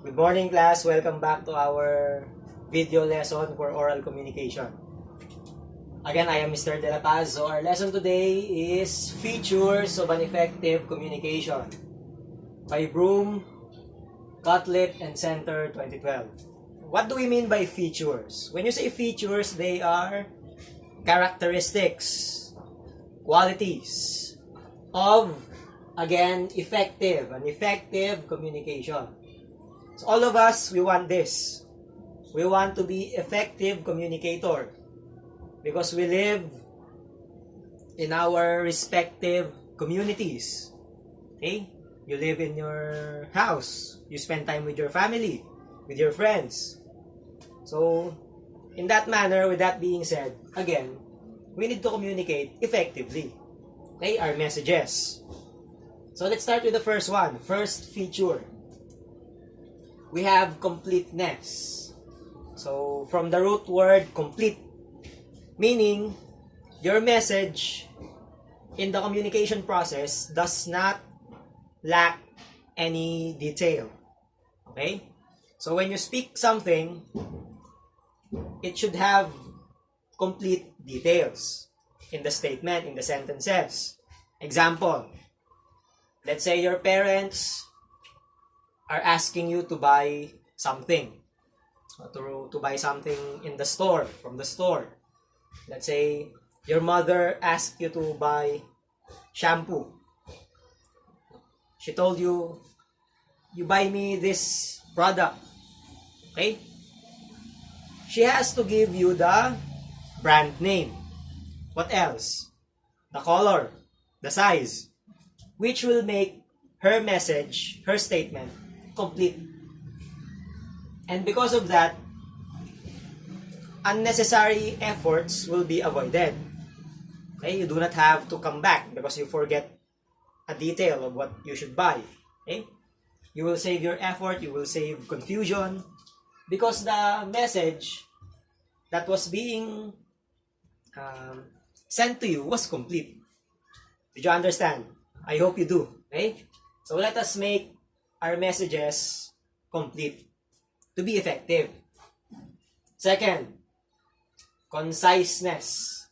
Good morning, class. Welcome back to our video lesson for oral communication. Again, I am Mr. De La Paz. So our lesson today is Features of an Effective Communication by Broom, Cutlip, and Center 2012. What do we mean by features? When you say features, they are characteristics, qualities of, again, an effective communication. So all of us, we want this. We want to be effective communicator because we live in our respective communities. Okay? You live in your house. You spend time with your family, with your friends. So, in that manner, with that being said, again, we need to communicate effectively. Okay? Our messages. So, let's start with the first one. First feature. We have completeness. So, from the root word complete, meaning your message in the communication process does not lack any detail. Okay? So, when you speak something, it should have complete details in the statement, in the sentences. Example, let's say your parents are asking you to buy something, to buy something in the store, from the store. Let's say your mother asked you to buy shampoo. She told you, you buy me this product. Okay? She has to give you the brand name. What else? The color, the size, which will make her message, her statement, complete. And because of that, unnecessary efforts will be avoided. Okay, you do not have to come back because you forget a detail of what you should buy. Okay, you will save your effort, you will save confusion because the message that was being sent to you was complete. Did you understand? I hope you do. Okay, so let us make our messages complete to be effective. Second, conciseness.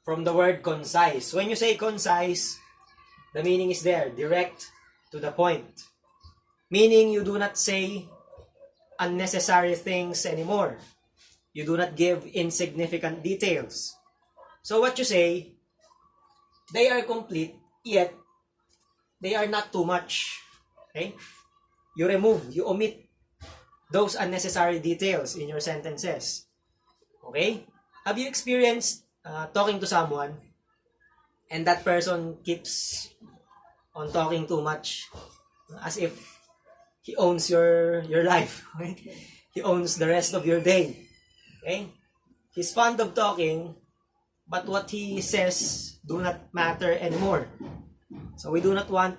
From the word concise. When you say concise, the meaning is there, direct to the point. Meaning you do not say unnecessary things anymore. You do not give insignificant details. So what you say, they are complete, yet they are not too much. Okay? You remove, you omit those unnecessary details in your sentences. Okay? Have you experienced talking to someone and that person keeps on talking too much as if he owns your life? Right? He owns the rest of your day. Okay? He's fond of talking, but what he says do not matter anymore. So we do not want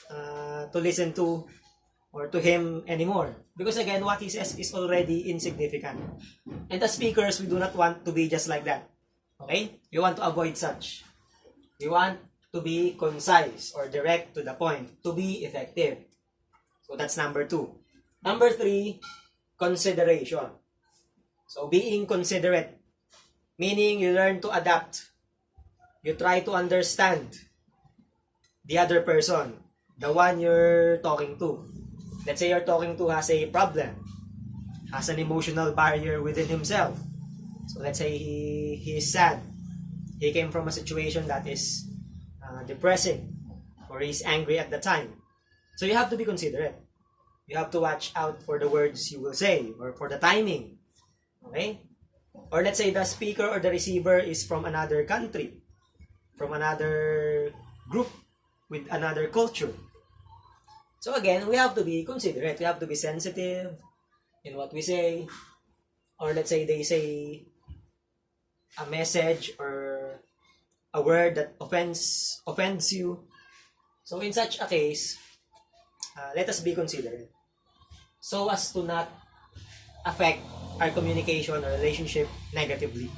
to listen to or to him anymore. Because again, what he says is already insignificant. And as speakers, we do not want to be just like that. Okay? We want to avoid such. We want to be concise or direct to the point, to be effective. So that's number 2. Number 3, consideration. So being considerate, meaning you learn to adapt. You try to understand the other person, the one you're talking to. Let's say you're talking to has a problem, has an emotional barrier within himself. So let's say he is sad. He came from a situation that is depressing, or he's angry at the time. So you have to be considerate. You have to watch out for the words you will say or for the timing. Okay? Or let's say the speaker or the receiver is from another country, from another group, with another culture. So again, we have to be considerate. We have to be sensitive in what we say. Or let's say they say a message or a word that offends you. So in such a case, let us be considerate so as to not affect our communication or relationship negatively.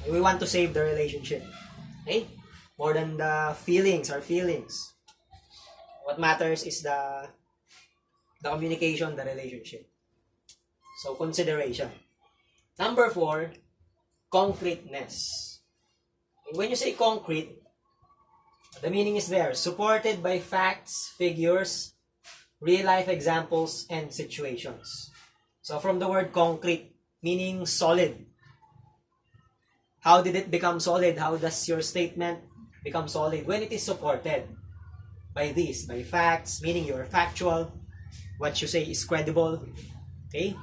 We want to save the relationship. Okay? More than the feelings, our feelings. What matters is the the communication, the relationship. So, consideration. Number 4, concreteness. And when you say concrete, the meaning is there, supported by facts, figures, real-life examples, and situations. So, from the word concrete, meaning solid. How did it become solid? How does your statement become solid? When it is supported by this, by facts, meaning you're factual, what you say is credible. Okay?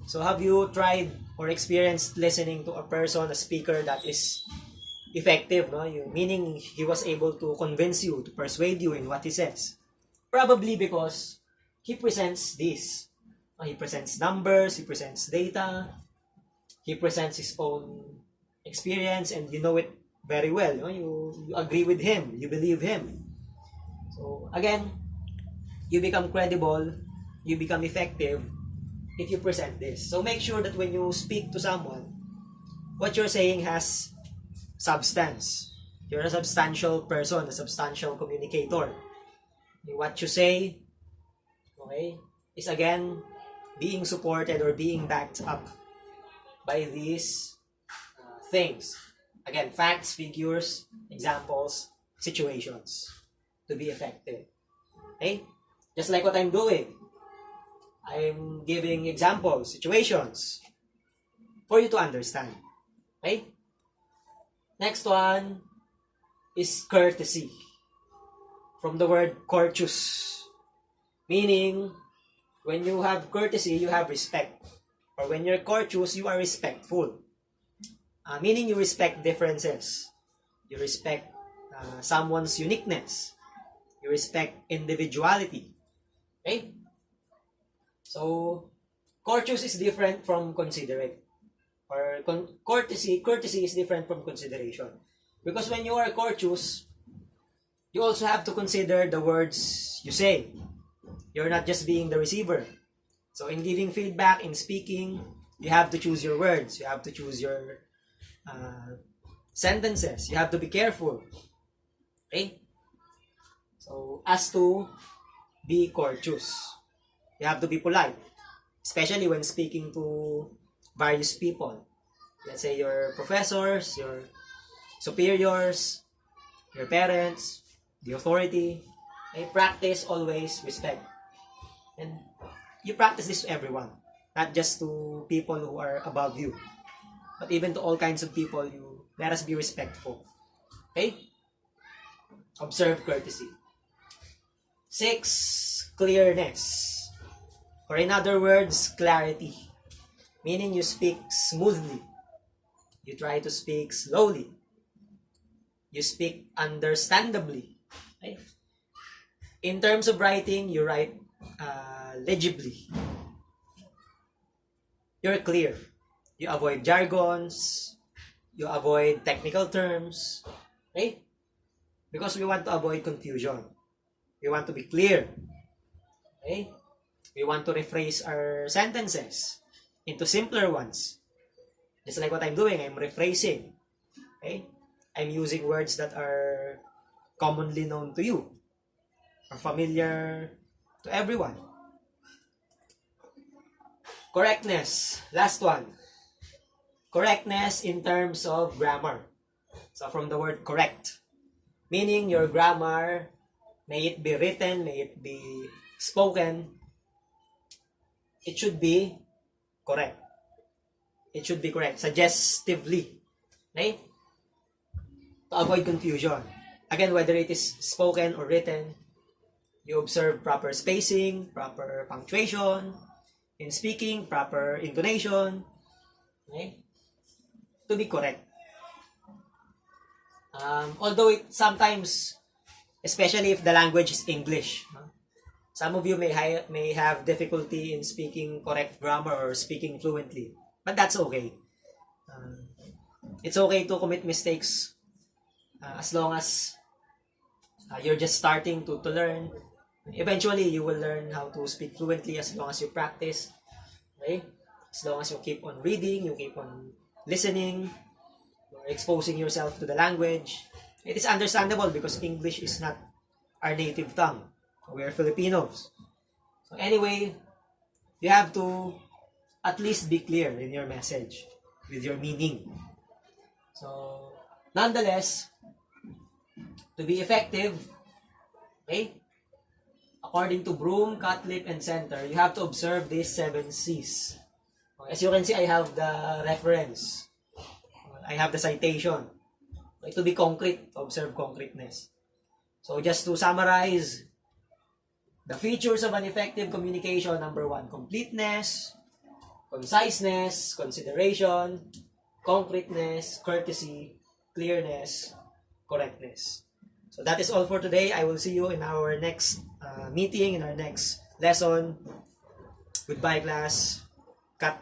So have you tried or experienced listening to a person, a speaker that is effective, no? Meaning he was able to convince you, to persuade you in what he says. Probably because he presents this. He presents numbers, he presents data, he presents his own experience, and you know it very well. No? You agree with him, you believe him. So again, you become credible, you become effective if you present this. So make sure that when you speak to someone, what you're saying has substance. You're a substantial person, a substantial communicator. What you say, okay, is again being supported or being backed up by these things. Again, facts, figures, examples, situations to be effective. Okay? Just like what I'm doing. I'm giving examples, situations for you to understand. Okay? Next one is courtesy. From the word courteous. Meaning, when you have courtesy, you have respect. Or when you're courteous, you are respectful. Meaning you respect differences. You respect someone's uniqueness. You respect individuality. Okay? So, courteous is different from considerate. Or courtesy is different from consideration. Because when you are courteous, you also have to consider the words you say. You're not just being the receiver. So in giving feedback, in speaking, you have to choose your words. You have to choose your sentences. You have to be careful. Okay? So as to be courteous, you have to be polite. Especially when speaking to various people. Let's say your professors, your superiors, your parents, the authority. Okay? Practice always respect. And you practice this to everyone, not just to people who are above you, but even to all kinds of people. You let us be respectful. Okay? Observe courtesy. 6, clearness. Or in other words, clarity. Meaning you speak smoothly. You try to speak slowly. You speak understandably. Okay? In terms of writing, you write legibly. You're clear. You avoid jargons. You avoid technical terms. Okay? Because we want to avoid confusion. We want to be clear. Okay? We want to rephrase our sentences into simpler ones. Just like what I'm doing, I'm rephrasing. Okay? I'm using words that are commonly known to you, or familiar to everyone. Correctness. Last one. Correctness in terms of grammar. So from the word correct. Meaning your grammar, may it be written, may it be spoken, it should be correct. It should be correct. Suggestively. Okay? To avoid confusion. Again, whether it is spoken or written, you observe proper spacing, proper punctuation, in speaking, proper intonation, okay? To be correct. Although it sometimes, especially if the language is English, some of you may have difficulty in speaking correct grammar or speaking fluently, but that's okay. It's okay to commit mistakes as long as you're just starting to learn. Eventually, you will learn how to speak fluently as long as you practice. Okay? As long as you keep on reading, you keep on listening, you're exposing yourself to the language. It is understandable because English is not our native tongue. We are Filipinos. So anyway, you have to at least be clear in your message with your meaning. So, nonetheless, to be effective, okay, according to Broom, cut, lip, and center, you have to observe these 7 C's. As you can see, I have the reference. I have the citation. Okay, to be concrete, observe concreteness. So just to summarize, the features of an effective communication: number 1, completeness, conciseness, consideration, concreteness, courtesy, clearness, correctness. So that is all for today. I will see you in our next meeting, in our next lesson. Goodbye, class. Cut.